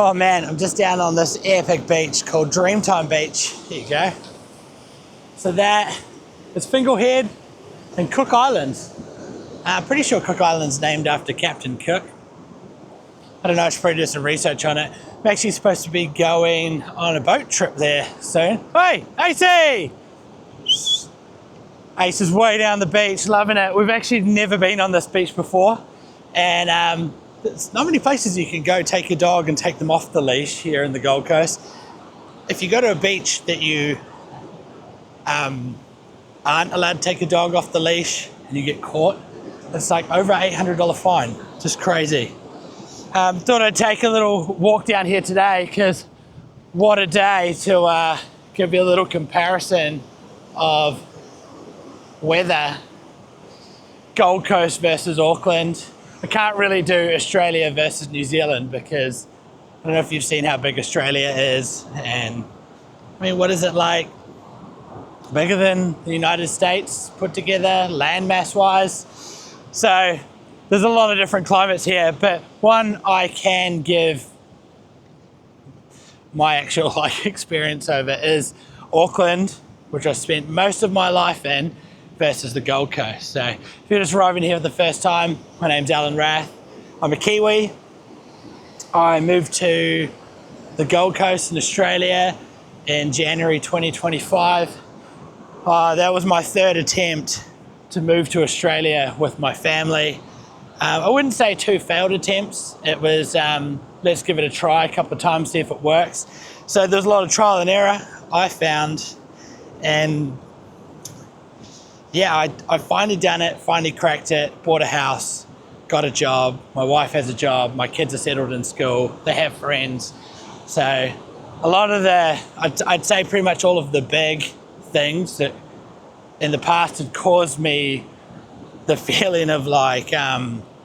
Oh man, I'm just down on this epic beach called Dreamtime Beach. Here you go. So that is Finglehead and Cook Islands. I'm pretty sure Cook Island's named after Captain Cook. I don't know, I should probably do some research on it. I'm actually supposed to be going on a boat trip there soon. Hey, AC! Ace is way down the beach, loving it. We've actually never been on this beach before. And there's not many places you can go take your dog and take them off the leash here in the Gold Coast. If you go to a beach that you aren't allowed to take a dog off the leash and you get caught, it's like over $800 fine. Just crazy. Thought I'd take a little walk down here today because what a day to give you a little comparison of weather, Gold Coast versus Auckland. I can't really do Australia versus New Zealand because I don't know if you've seen how big Australia is, and I mean, what is it like? Bigger than the United States put together, landmass wise. So there's a lot of different climates here, but one I can give my actual experience over is Auckland, which I spent most of my life in, versus the Gold Coast. So if you're just arriving here for the first time, my name's Alan Rath. I'm a Kiwi. I moved to the Gold Coast in Australia in January 2025. That was my third attempt to move to Australia with my family. I wouldn't say two failed attempts. It was, let's give it a try a couple of times, see if it works. So there's a lot of trial and error I found, and yeah, I finally done it, finally cracked it, bought a house, got a job. My wife has a job, my kids are settled in school, they have friends. So a lot of I'd say pretty much all of the big things that in the past had caused me the feeling of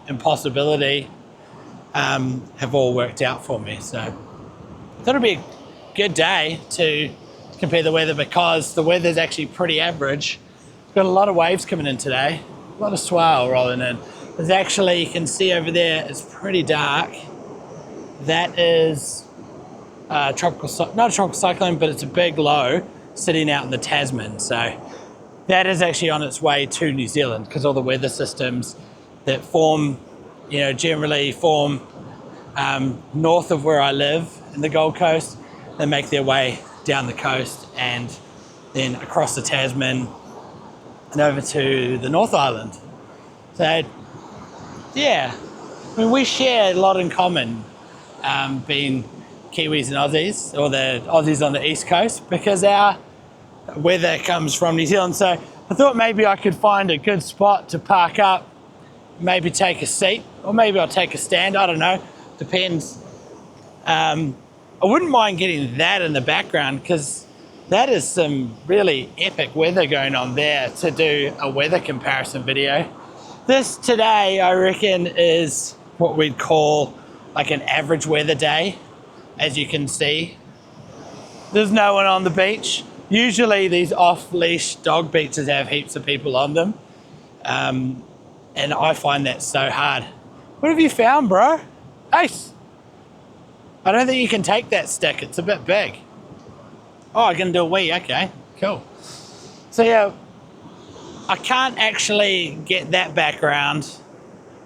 impossibility have all worked out for me. So I thought it'd be a good day to compare the weather because the weather's actually pretty average. Got a lot of waves coming in today, a lot of swell rolling in. There's actually, you can see over there, it's pretty dark. That is not a tropical cyclone, but it's a big low sitting out in the Tasman. So that is actually on its way to New Zealand because all the weather systems that form, generally form north of where I live in the Gold Coast, they make their way down the coast and then across the Tasman and over to the North Island. So, yeah, I mean, we share a lot in common being Kiwis and Aussies, or the Aussies on the East Coast, because our weather comes from New Zealand. So I thought maybe I could find a good spot to park up, maybe take a seat, or maybe I'll take a stand, I don't know, depends. I wouldn't mind getting that in the background because that is some really epic weather going on there to do a weather comparison video. This today, I reckon, is what we'd call like an average weather day. As you can see, there's no one on the beach. Usually these off-leash dog beaches have heaps of people on them. And I find that so hard. What have you found, bro? Ace! I don't think you can take that stick, it's a bit big. Oh, I can do a wee, okay, cool. So yeah, I can't actually get that background.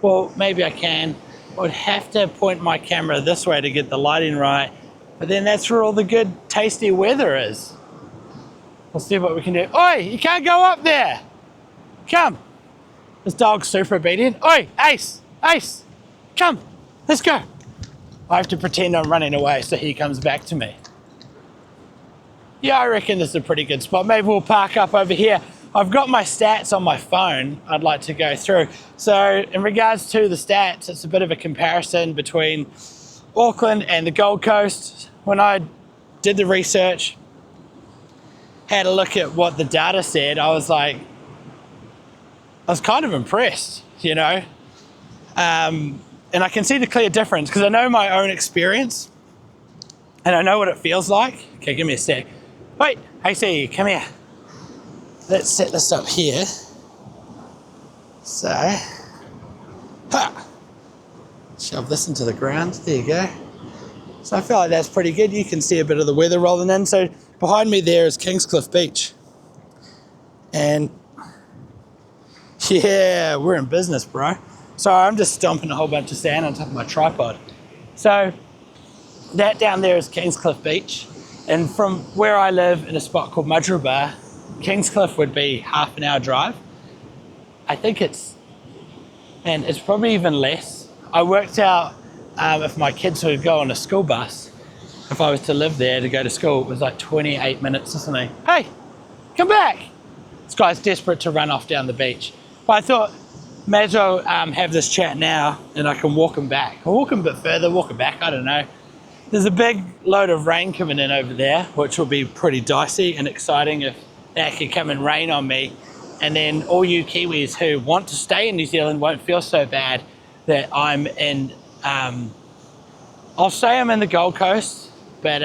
Well, maybe I can. I would have to point my camera this way to get the lighting right, but then that's where all the good, tasty weather is. We'll see what we can do. Oi, you can't go up there. Come. This dog's super obedient. Oi, Ace, Ace, come, let's go. I have to pretend I'm running away so he comes back to me. Yeah, I reckon this is a pretty good spot. Maybe we'll park up over here. I've got my stats on my phone I'd like to go through. So in regards to the stats, it's a bit of a comparison between Auckland and the Gold Coast. When I did the research, had a look at what the data said, I was kind of impressed, and I can see the clear difference because I know my own experience and I know what it feels like. Okay, give me a sec. Wait, AC, come here. Let's set this up here. So, shove this into the ground. There you go. So I feel like that's pretty good. You can see a bit of the weather rolling in. So behind me there is Kingscliff Beach. And yeah, we're in business, bro. Sorry, I'm just stomping a whole bunch of sand on top of my tripod. So that down there is Kingscliff Beach. And from where I live in a spot called Mudgeeraba, Kingscliff would be half an hour drive. I think it's probably even less. I worked out if my kids would go on a school bus, if I was to live there to go to school, it was like 28 minutes or something. Hey, come back. This guy's desperate to run off down the beach. But I thought, may as well have this chat now and I can walk him back. I'll walk him a bit further, walk him back, I don't know. There's a big load of rain coming in over there, which will be pretty dicey and exciting if that could come and rain on me. And then all you Kiwis who want to stay in New Zealand won't feel so bad that I'm in, I'll say I'm in the Gold Coast, but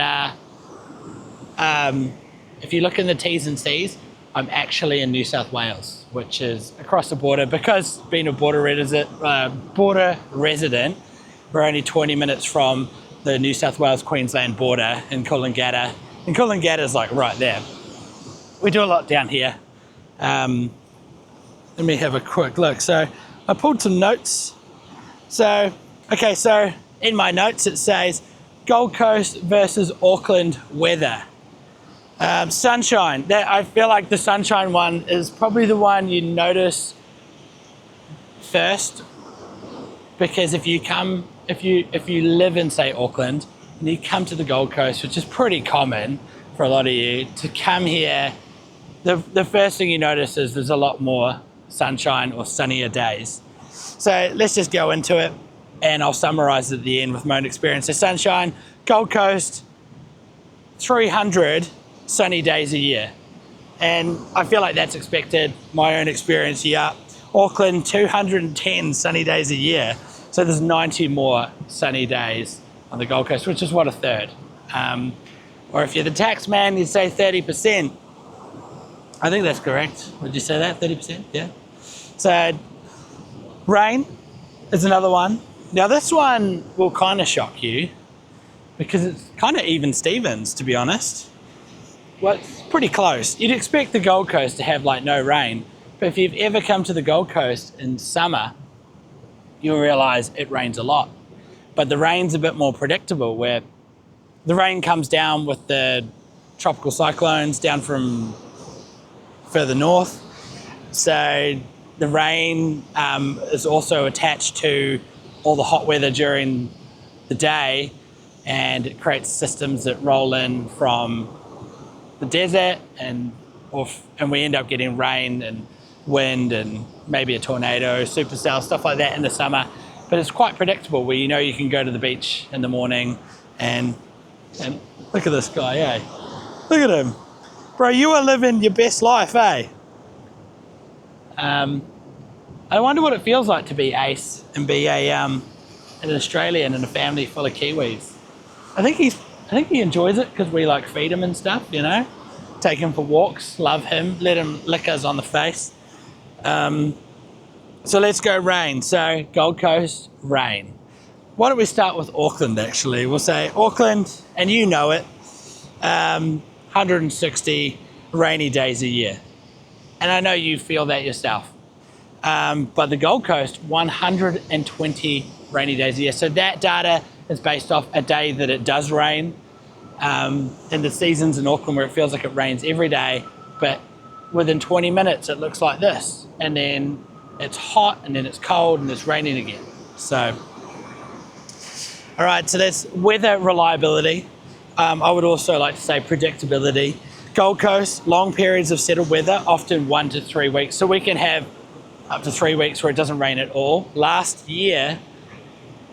if you look in the T's and C's, I'm actually in New South Wales, which is across the border. Because being a border resident, we're only 20 minutes from the New South Wales-Queensland border in Coolangatta. And Coolangatta is like right there. We do a lot down here. Let me have a quick look. So I pulled some notes. So in my notes it says Gold Coast versus Auckland weather. Sunshine. I feel like the sunshine one is probably the one you notice first, because if you live in, say, Auckland and you come to the Gold Coast, which is pretty common for a lot of you to come here, the first thing you notice is there's a lot more sunshine or sunnier days. So let's just go into it, and I'll summarize at the end with my own experience. So sunshine, Gold Coast, 300 sunny days a year. And I feel like that's expected. My own experience, yeah. Auckland, 210 sunny days a year. So there's 90 more sunny days on the Gold Coast, which is what, a third. Or if you're the tax man, you'd say 30%. I think that's correct. Would you say that, 30%? Yeah. So rain is another one. Now this one will kind of shock you because it's kind of even Stevens, to be honest. Well, it's pretty close. You'd expect the Gold Coast to have like no rain, but if you've ever come to the Gold Coast in summer, you'll realize it rains a lot. But the rain's a bit more predictable, where the rain comes down with the tropical cyclones down from further north. So the rain is also attached to all the hot weather during the day, and it creates systems that roll in from the desert, and we end up getting rain and wind and maybe a tornado, supercell, stuff like that in the summer. But it's quite predictable, where you know you can go to the beach in the morning and look at this guy, eh? Look at him. Bro, you are living your best life, eh? I wonder what it feels like to be Ace and be an Australian in a family full of Kiwis. I think he enjoys it because we like feed him and stuff, you know? Take him for walks, love him, let him lick us on the face. So let's go rain. So Gold Coast, rain. Why don't we start with Auckland, actually? We'll say Auckland, and you know it, 160 rainy days a year. And I know you feel that yourself. But the Gold Coast, 120 rainy days a year. So that data is based off a day that it does rain. In the seasons in Auckland where it feels like it rains every day, but within 20 minutes it looks like this, and then it's hot, and then it's cold, and it's raining again. So, all right, so that's weather reliability. I would also like to say predictability. Gold Coast, long periods of settled weather, often 1 to 3 weeks. So we can have up to 3 weeks where it doesn't rain at all. Last year,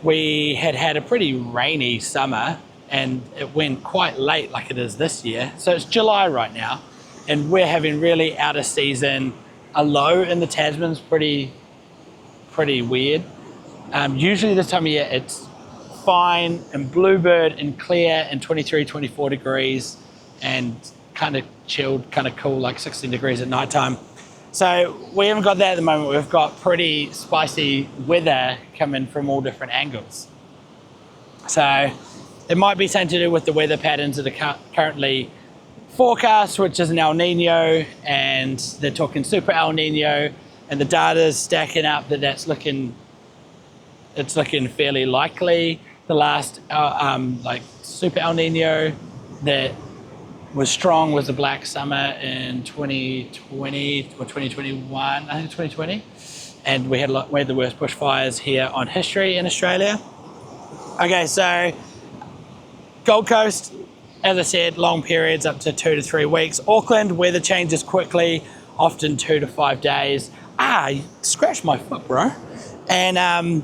we had a pretty rainy summer, and it went quite late like it is this year. So it's July right now, and we're having really out of season. A low in the Tasman's pretty weird. Usually this time of year it's fine and bluebird and clear and 23, 24 degrees and kind of chilled, kind of cool, like 16 degrees at nighttime. So we haven't got that at the moment. We've got pretty spicy weather coming from all different angles. So It might be something to do with the weather patterns that are currently forecast, which is an El Nino, and they're talking super El Nino, and the data's stacking up that it's looking fairly likely. The last like super El Nino that was strong was the Black Summer in 2020 or 2021, I think 2020, and we had the worst bushfires here on history in Australia. Okay, so Gold Coast, as I said, long periods up to 2 to 3 weeks. Auckland, weather changes quickly, often 2 to 5 days. You scratched my foot, bro. And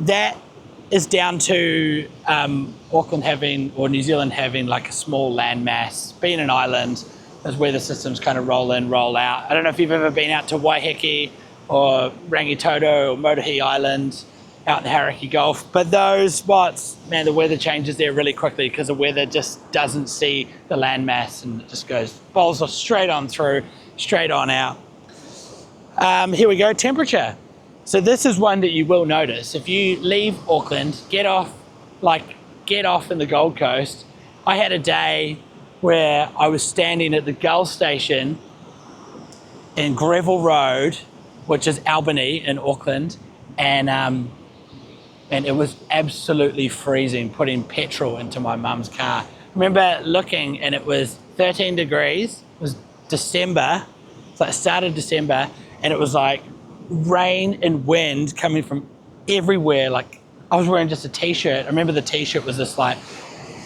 that is down to Auckland having, or New Zealand having, like a small landmass. Being an island, those weather systems kind of roll in, roll out. I don't know if you've ever been out to Waiheke or Rangitoto or Motuhi Island out in the Hauraki Gulf, but those spots, man, the weather changes there really quickly because the weather just doesn't see the landmass and it just bowls straight on through, straight on out. Here we go, temperature. So this is one that you will notice. If you leave Auckland, get off in the Gold Coast. I had a day where I was standing at the Gull station in Greville Road, which is Albany in Auckland, and it was absolutely freezing, putting petrol into my mum's car. I remember looking and it was 13 degrees. It was December, it's like start of December, and it was like rain and wind coming from everywhere. Like I was wearing just a t-shirt. I remember the t-shirt was this like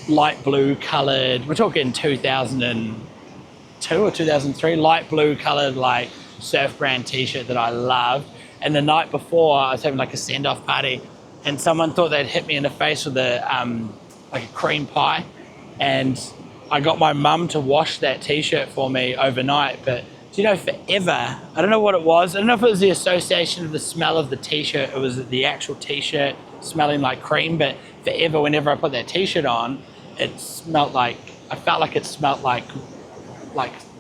light blue colored, we're talking 2002 or 2003, light blue colored like surf brand t-shirt that I loved. And the night before I was having like a send-off party, and someone thought they'd hit me in the face with like a cream pie, and I got my mum to wash that t-shirt for me overnight. But do you know, forever, I don't know what it was. I don't know if it was the association of the smell of the t-shirt, it was the actual t-shirt smelling like cream, but forever, whenever I put that t-shirt on, I felt like it smelled like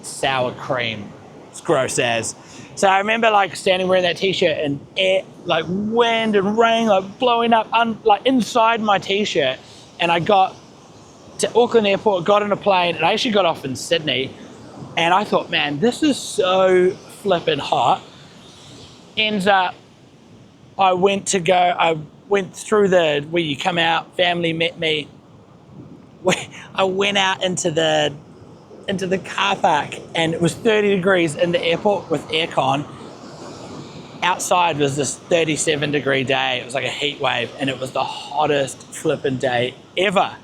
sour cream. It's gross as. So I remember like standing wearing that t-shirt and air, like wind and rain like blowing up like inside my t-shirt, and I got to Auckland Airport, got on a plane, and I actually got off in Sydney, and I thought, man, this is so flippin' hot. Ends up, I went through where you come out, family met me. I went out into the car park, and it was 30 degrees in the airport with aircon. Outside was this 37 degree day. It was like a heat wave, and it was the hottest flippin' day ever.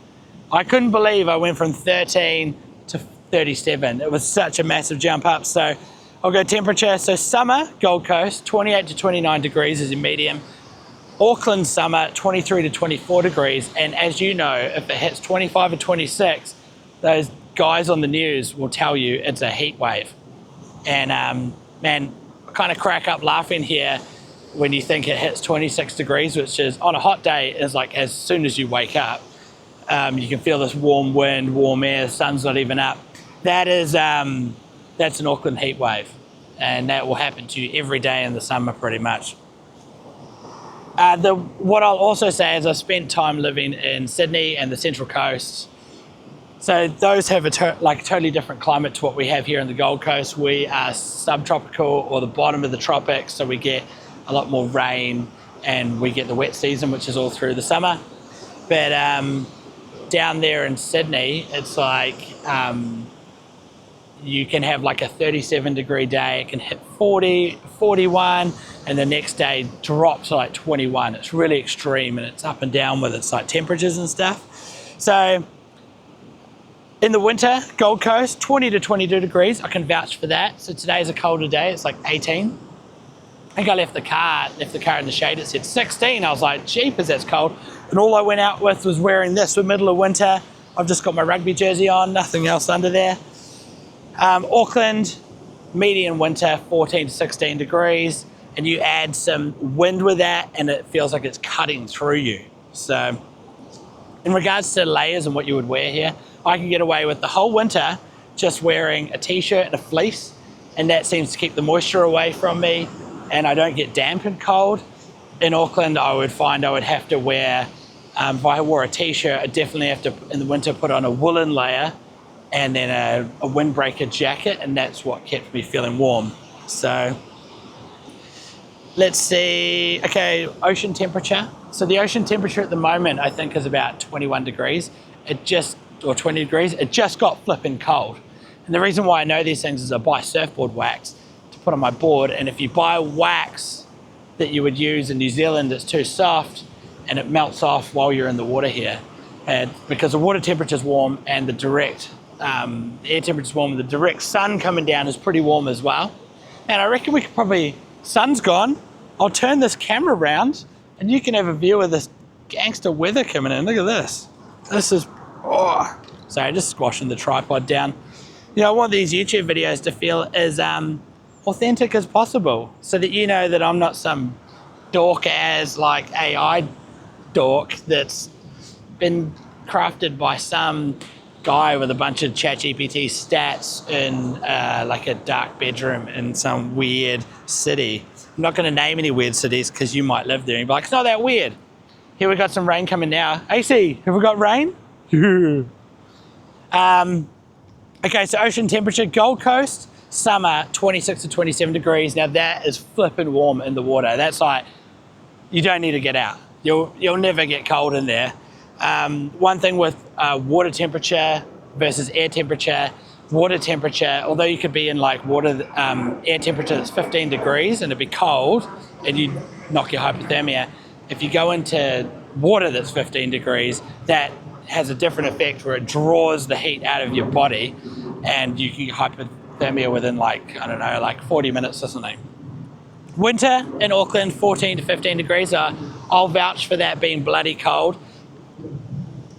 I couldn't believe I went from 13 to 37. It was such a massive jump up. So I'll go temperature. So summer, Gold Coast, 28 to 29 degrees is your medium. Auckland summer, 23 to 24 degrees. And as you know, if it hits 25 or 26, those guys on the news will tell you it's a heat wave. And man, I kind of crack up laughing here when you think it hits 26 degrees, which is on a hot day is like as soon as you wake up, you can feel this warm wind, warm air, the sun's not even up. That's an Auckland heat wave, and that will happen to you every day in the summer pretty much. What I'll also say is I spent time living in Sydney and the Central Coast. So those have a totally different climate to what we have here in the Gold Coast. We are subtropical, or the bottom of the tropics, so we get a lot more rain, and we get the wet season, which is all through the summer. But down there in Sydney, it's like you can have like a 37 degree day, it can hit 40, 41, and the next day drops to like 21. It's really extreme, and it's up and down with its like temperatures and stuff. So in the winter, Gold Coast, 20 to 22 degrees. I can vouch for that. So today's a colder day. It's like 18. I think I left the car in the shade. It said 16. I was like, jeepers, that's cold. And all I went out with was wearing this for middle of winter. I've just got my rugby jersey on, nothing else under there. Auckland, medium winter, 14 to 16 degrees. And you add some wind with that, and it feels like it's cutting through you. So in regards to layers and what you would wear here, I can get away with the whole winter just wearing a t-shirt and a fleece, and that seems to keep the moisture away from me, and I don't get damp and cold. In Auckland, I would find I would have to wear If I wore a t-shirt, I definitely have to, in the winter, put on a woolen layer and then a windbreaker jacket, and that's what kept me feeling warm. So let's see, okay, ocean temperature. So the ocean temperature at the moment, I think, is about 21 degrees. Or 20 degrees, it just got flipping cold. And the reason why I know these things is I buy surfboard wax to put on my board, and if you buy wax that you would use in New Zealand, it's too soft and it melts off while you're in the water here. And because the water temperature is warm and the direct air temperature is warm, the direct sun coming down is pretty warm as well. And I reckon we could probably, sun's gone, I'll turn this camera around and you can have a view of this gangster weather coming in. Look at this. This is, oh, sorry, just squashing the tripod down. You know, I want these YouTube videos to feel as authentic as possible, so that you know that I'm not some dork as like AI dork that's been crafted by some guy with a bunch of ChatGPT stats in like a dark bedroom in some weird city. I'm not going to name any weird cities because you might live there and be like, it's not that weird. Here we got some rain coming now. AC, have we got rain? Okay, so ocean temperature, Gold Coast, summer, 26 to 27 degrees. Now that is flipping warm in the water. That's like, you don't need to get out. You'll never get cold in there. One thing with water temperature versus air temperature, water temperature, although you could be in like water, air temperature that's 15 degrees and it'd be cold and you'd knock your hypothermia. If you go into water that's 15 degrees, that has a different effect where it draws the heat out of your body and you can get hypothermia within like, I don't know, like 40 minutes or something. Winter in Auckland, 14 to 15 degrees. I'll vouch for that being bloody cold.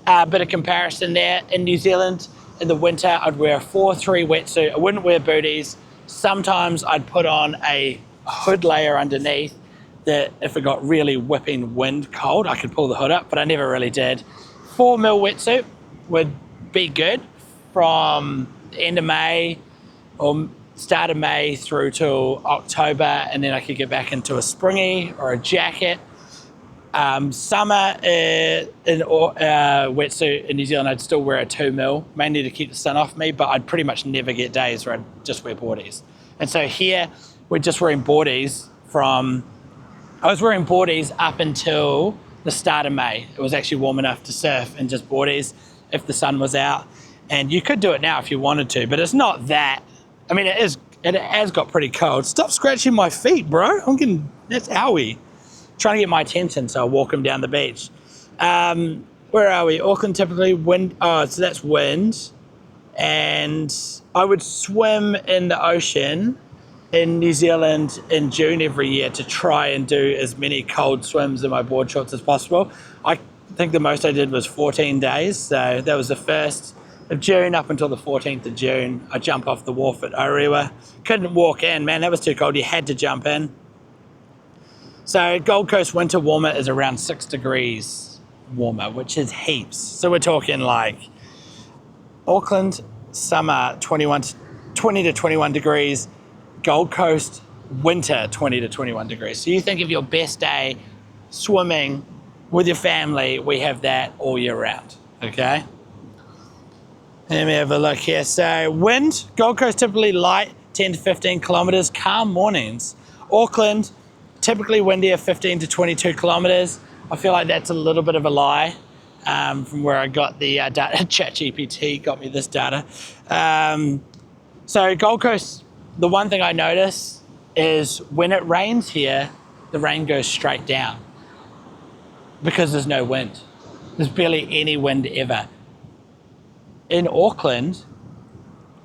Bit of comparison there. In New Zealand, in the winter, I'd wear a 4-3 wetsuit. I wouldn't wear booties. Sometimes I'd put on a hood layer underneath that if it got really whipping wind cold, I could pull the hood up, but I never really did. 4 mil wetsuit would be good from the end of May or start of May through to October, and then I could get back into a springy or a jacket. Summer in wetsuit in New Zealand, I'd still wear a 2 mil, mainly to keep the sun off me, but I'd pretty much never get days where I'd just wear boardies. And so here, we're just wearing boardies I was wearing boardies up until the start of May. It was actually warm enough to surf in just boardies if the sun was out. And you could do it now if you wanted to, but it's not that. I mean, it has got pretty cold. Stop scratching my feet, bro. That's owie. Trying to get my attention, so I walk them down the beach. Where are we? Auckland, typically wind. Oh, so that's wind. And I would swim in the ocean in New Zealand in June every year to try and do as many cold swims in my board shorts as possible. I think the most I did was 14 days. So that was the 1st of June up until the 14th of June. I jump off the wharf at Orewa. Couldn't walk in, man, that was too cold. You had to jump in. So Gold Coast winter warmer is around 6 degrees warmer, which is heaps. So we're talking like Auckland, summer 20 to 21 degrees, Gold Coast, winter 20 to 21 degrees. So you think of your best day swimming with your family, we have that all year round, okay? Let me have a look here. So wind, Gold Coast typically light, 10 to 15 kilometers, calm mornings. Auckland, typically windier, 15 to 22 kilometers. I feel like that's a little bit of a lie from where I got the data. ChatGPT got me this data. So Gold Coast, the one thing I notice is when it rains here, the rain goes straight down because there's no wind. There's barely any wind ever. In Auckland,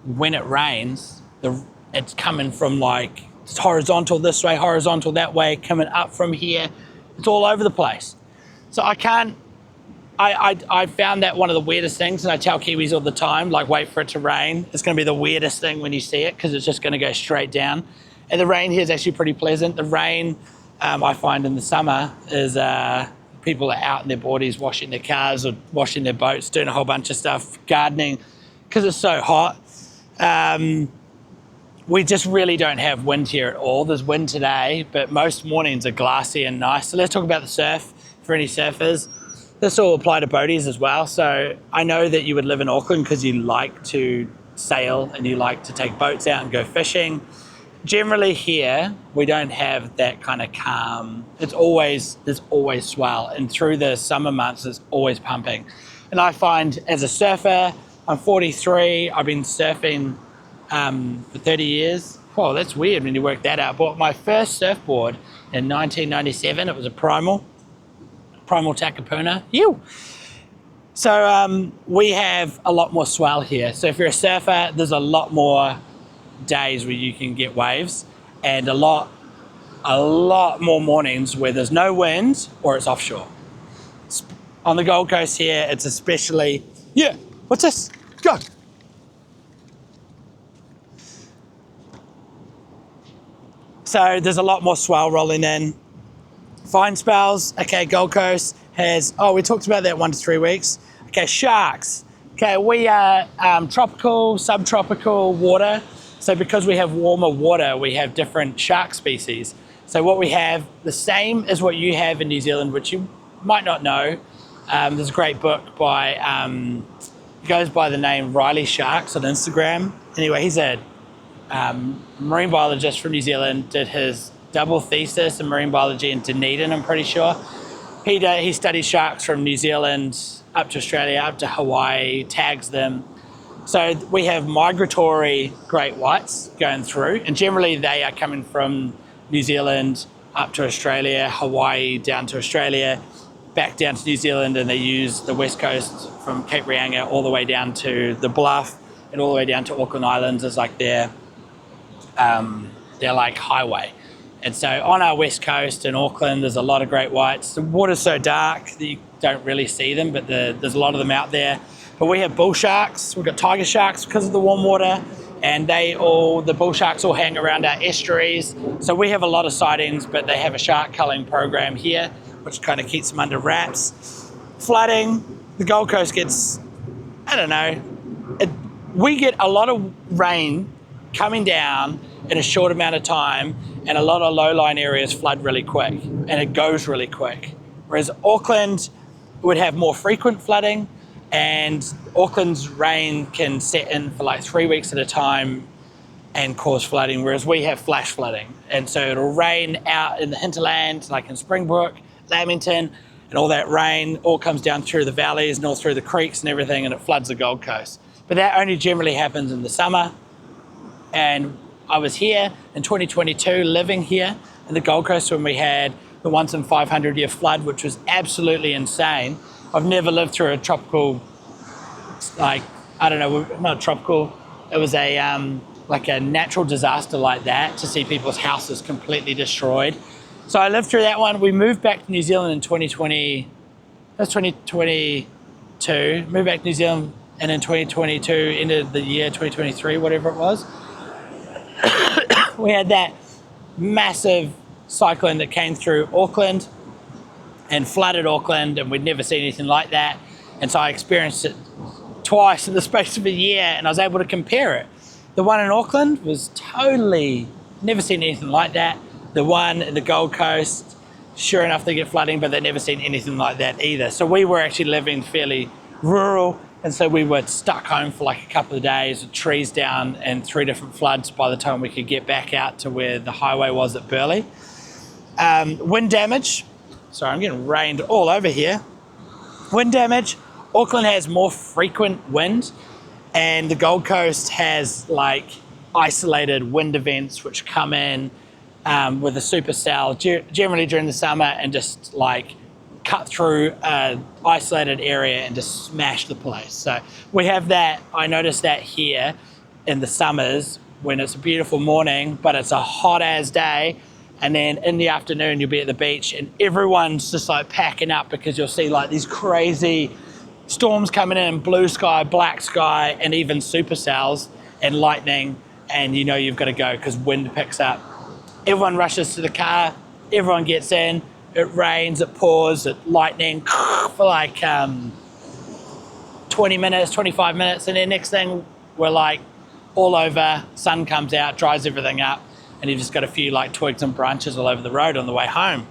when it rains, it's coming from like, it's horizontal this way, horizontal that way, coming up from here. It's all over the place. So I found that one of the weirdest things, and I tell Kiwis all the time, like, wait for it to rain. It's going to be the weirdest thing when you see it because it's just going to go straight down. And the rain here is actually pretty pleasant. The rain I find in the summer is people are out in their boardies, washing their cars or washing their boats, doing a whole bunch of stuff, gardening, because it's so hot. We just really don't have wind here at all. There's wind today, but most mornings are glassy and nice. So let's talk about the surf for any surfers. This will apply to boaties as well. So I know that you would live in Auckland because you like to sail and you like to take boats out and go fishing. Generally here, we don't have that kind of calm. There's always swell, and through the summer months, it's always pumping. And I find as a surfer, I'm 43, I've been surfing for 30 years. Whoa, that's weird when you work that out. Bought my first surfboard in 1997. It was a Primal Takapuna. Ew. So we have a lot more swell here. So if you're a surfer, there's a lot more days where you can get waves, and a lot more mornings where there's no wind or it's offshore. On the Gold Coast here, it's especially, yeah, what's this? Go. So there's a lot more swell rolling in. Fine spells. Okay, Gold Coast has, we talked about that 1 to 3 weeks. Okay, sharks. Okay, we are tropical, subtropical water. So because we have warmer water, we have different shark species. So what we have, the same as what you have in New Zealand, which you might not know. There's a great book by, he goes by the name Riley Sharks on Instagram. Anyway, he's a marine biologist from New Zealand, did his double thesis in marine biology in Dunedin, I'm pretty sure. He studies sharks from New Zealand up to Australia, up to Hawaii, tags them. So we have migratory great whites going through, and generally they are coming from New Zealand up to Australia, Hawaii down to Australia, back down to New Zealand, and they use the west coast from Cape Reinga all the way down to the Bluff and all the way down to Auckland Islands as like their like highway. And so on our west coast in Auckland, there's a lot of great whites. The water's so dark that you don't really see them, but there's a lot of them out there. But we have bull sharks, we've got tiger sharks because of the warm water, and the bull sharks all hang around our estuaries. So we have a lot of sightings, but they have a shark culling program here, which kind of keeps them under wraps. Flooding, the Gold Coast gets, I don't know, we get a lot of rain coming down in a short amount of time, and a lot of low-lying areas flood really quick, and it goes really quick. Whereas Auckland would have more frequent flooding, and Auckland's rain can set in for like 3 weeks at a time and cause flooding, whereas we have flash flooding. And so it'll rain out in the hinterland, like in Springbrook, Lamington, and all that rain all comes down through the valleys and all through the creeks and everything, and it floods the Gold Coast. But that only generally happens in the summer. And I was here in 2022, living here in the Gold Coast when we had the once in 500 year flood, which was absolutely insane. I've never lived through a tropical, like, I don't know, not tropical. It was a like a natural disaster like that, to see people's houses completely destroyed. So I lived through that one. We moved back to New Zealand in 2020, that's 2022, moved back to New Zealand, and in 2022, ended the year 2023, whatever it was. We had that massive cyclone that came through Auckland and flooded Auckland, and we'd never seen anything like that. And so I experienced it twice in the space of a year, and I was able to compare it. The one in Auckland was totally, never seen anything like that. The one in the Gold Coast, sure enough, they get flooding, but they'd never seen anything like that either. So we were actually living fairly rural, and so we were stuck home for like a couple of days with trees down and 3 different floods by the time we could get back out to where the highway was at Burleigh. Wind damage. Sorry, I'm getting rained all over here. Wind damage. Auckland has more frequent wind, and the Gold Coast has like isolated wind events which come in with a supercell generally during the summer and just like cut through an isolated area and just smash the place. So we have that. I noticed that here in the summers when it's a beautiful morning, but it's a hot as day. And then in the afternoon, you'll be at the beach and everyone's just like packing up because you'll see like these crazy storms coming in, blue sky, black sky, and even supercells and lightning. And you know you've got to go because wind picks up. Everyone rushes to the car, everyone gets in, it rains, it pours, it lightning for like 20 minutes, 25 minutes. And then next thing we're like all over, sun comes out, dries everything up. And you've just got a few like twigs and branches all over the road on the way home.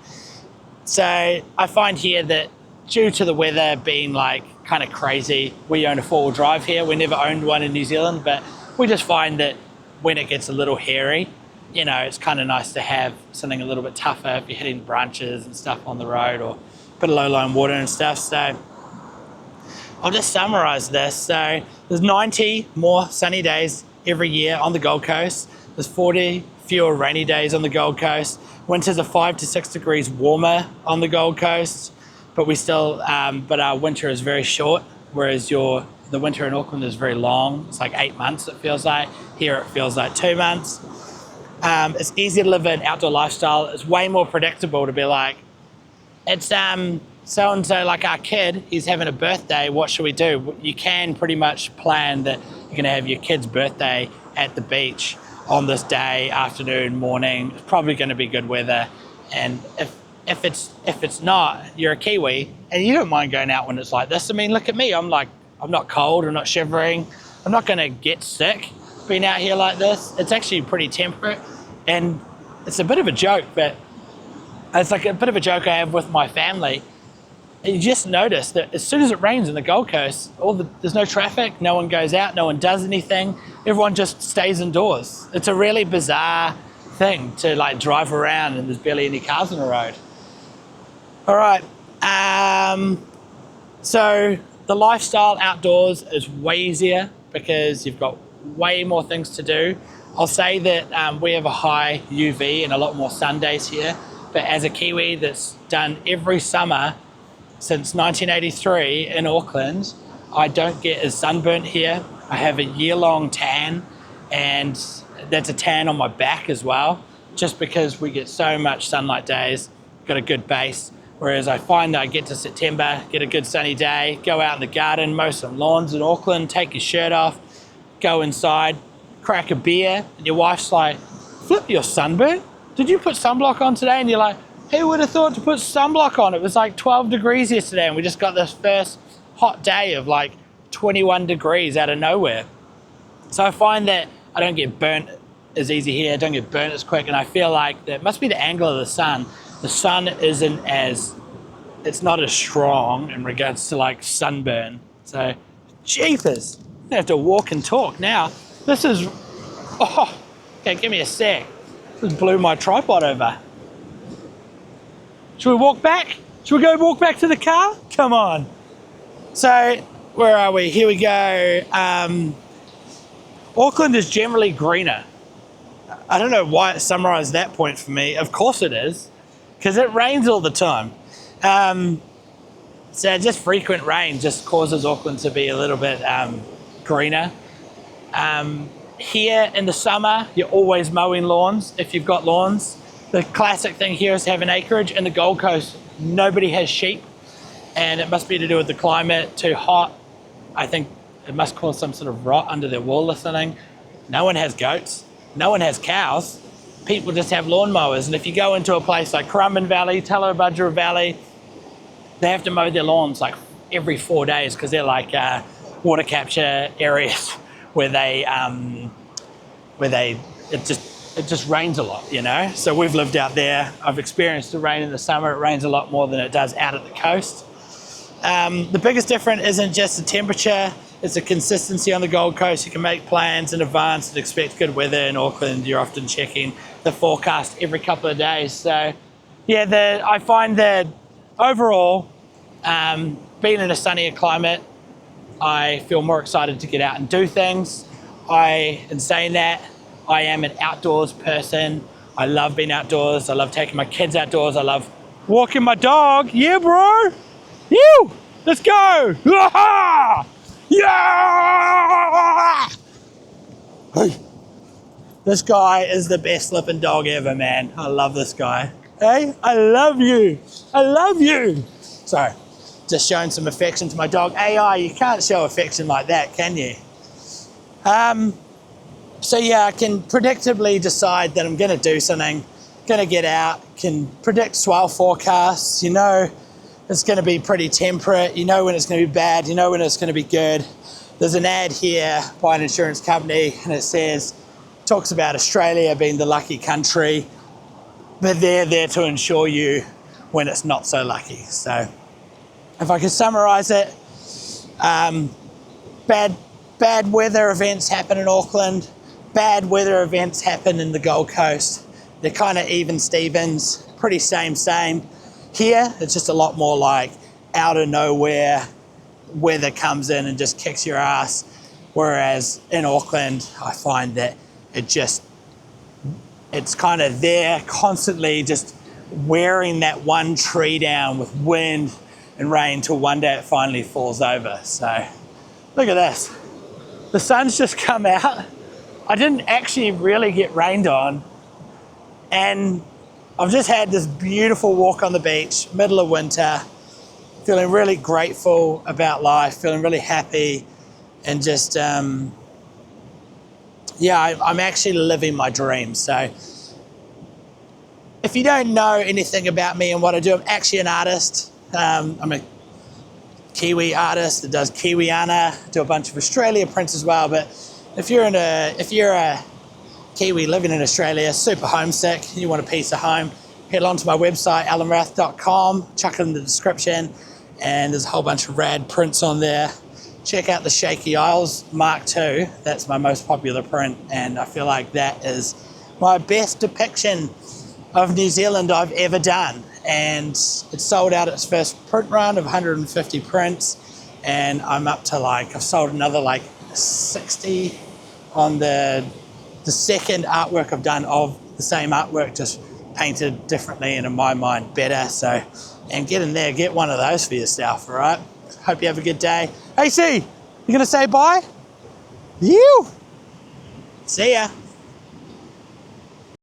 So I find here that due to the weather being like kind of crazy, we own a 4-wheel drive here. We never owned one in New Zealand, but we just find that when it gets a little hairy, you know, it's kind of nice to have something a little bit tougher if you're hitting branches and stuff on the road, or a bit of low-lying water and stuff. So I'll just summarize this. So there's 90 more sunny days every year on the Gold Coast. There's 40 fewer rainy days on the Gold Coast. Winters are 5 to 6 degrees warmer on the Gold Coast, but we still, but our winter is very short, whereas the winter in Auckland is very long. It's like 8 months, it feels like. Here it feels like 2 months. It's easy to live an outdoor lifestyle. It's way more predictable to be like, it's so-and-so, like our kid, he's having a birthday, what should we do? You can pretty much plan that you're gonna have your kid's birthday at the beach on this day, afternoon, morning. It's probably gonna be good weather. And if it's not, you're a Kiwi and you don't mind going out when it's like this. I mean, look at me, I'm not cold, I'm not shivering. I'm not gonna get sick being out here like this. It's actually pretty temperate, and it's a bit of a joke, but it's like a bit of a joke I have with my family. And you just notice that as soon as it rains in the Gold Coast, there's no traffic, no one goes out, no one does anything, everyone just stays indoors. It's a really bizarre thing to like drive around and there's barely any cars on the road. All right, so the lifestyle outdoors is way easier because you've got way more things to do. I'll say that we have a high UV and a lot more sun days here, but as a Kiwi that's done every summer since 1983 in Auckland, I don't get as sunburnt here. I have a year-long tan, and that's a tan on my back as well, just because we get so much sunlight days, got a good base. Whereas I find that I get to September, get a good sunny day, go out in the garden, mow some lawns in Auckland, take your shirt off, go inside, crack a beer, and your wife's like, "Flip, you're sunburnt? Did you put sunblock on today?" And you're like, "Who would have thought to put sunblock on? It was like 12 degrees yesterday and we just got this first hot day of like 21 degrees out of nowhere." So I find that I don't get burnt as easy here, I don't get burnt as quick, and I feel like that must be the angle of the sun. The sun it's not as strong in regards to like sunburn. So, jeepers, I have to walk and talk now. This is, okay, give me a sec. This blew my tripod over. Should we walk back? Should we go walk back to the car? Come on. So, where are we? Here we go. Auckland is generally greener. I don't know why it summarized that point for me. Of course it is, because it rains all the time. So just frequent rain just causes Auckland to be a little bit greener. Here in the summer, you're always mowing lawns if you've got lawns. The classic thing here is having acreage. In the Gold Coast, nobody has sheep, and it must be to do with the climate, too hot. I think it must cause some sort of rot under their wool or something. No one has goats, no one has cows. People just have lawnmowers, and if you go into a place like Currumbin Valley, Talabudgera Valley, they have to mow their lawns like every 4 days because they're like water capture areas where it just rains a lot, you know. So we've lived out there. I've experienced the rain in the summer. It rains a lot more than it does out at the coast. The biggest difference isn't just the temperature, it's the consistency on the Gold Coast. You can make plans in advance and expect good weather. In Auckland, you're often checking the forecast every couple of days. So yeah, I find that overall, being in a sunnier climate, I feel more excited to get out and do things. In saying that, I am an outdoors person. I love being outdoors. I love taking my kids outdoors. I love walking my dog. Yeah, bro. You. Let's go. Yeah. Hey. This guy is the best flipping dog ever, man. I love this guy. Hey, I love you. I love you. Sorry, just showing some affection to my dog. AI, you can't show affection like that, can you? So yeah, I can predictably decide that I'm going to do something, going to get out, can predict swell forecasts, you know it's going to be pretty temperate, you know when it's going to be bad, you know when it's going to be good. There's an ad here by an insurance company and it says, talks about Australia being the lucky country, but they're there to insure you when it's not so lucky. So if I could summarize it, bad weather events happen in Auckland, bad weather events happen in the Gold Coast. They're kind of even Stevens, pretty same. Here, it's just a lot more like out of nowhere, weather comes in and just kicks your ass. Whereas in Auckland, I find that it's kind of there constantly just wearing that one tree down with wind and rain till one day it finally falls over. So look at this. The sun's just come out. I didn't actually really get rained on. And I've just had this beautiful walk on the beach, middle of winter, feeling really grateful about life, feeling really happy, and just, I'm actually living my dream. So if you don't know anything about me and what I do, I'm actually an artist. I'm a Kiwi artist that does Kiwiana, do a bunch of Australia prints as well. But if you're a Kiwi living in Australia, super homesick, you want a piece of home, head on to my website, alanrath.com, chuck it in the description, and there's a whole bunch of rad prints on there. Check out the Shaky Isles Mark II. That's my most popular print, and I feel like that is my best depiction of New Zealand I've ever done. And it sold out its first print run of 150 prints, and I'm up to I've sold another 60 on the second artwork I've done of the same artwork, just painted differently and in my mind better. So, and get in there, get one of those for yourself, all right? Hope you have a good day. Hey, C, you gonna say bye? You? See ya.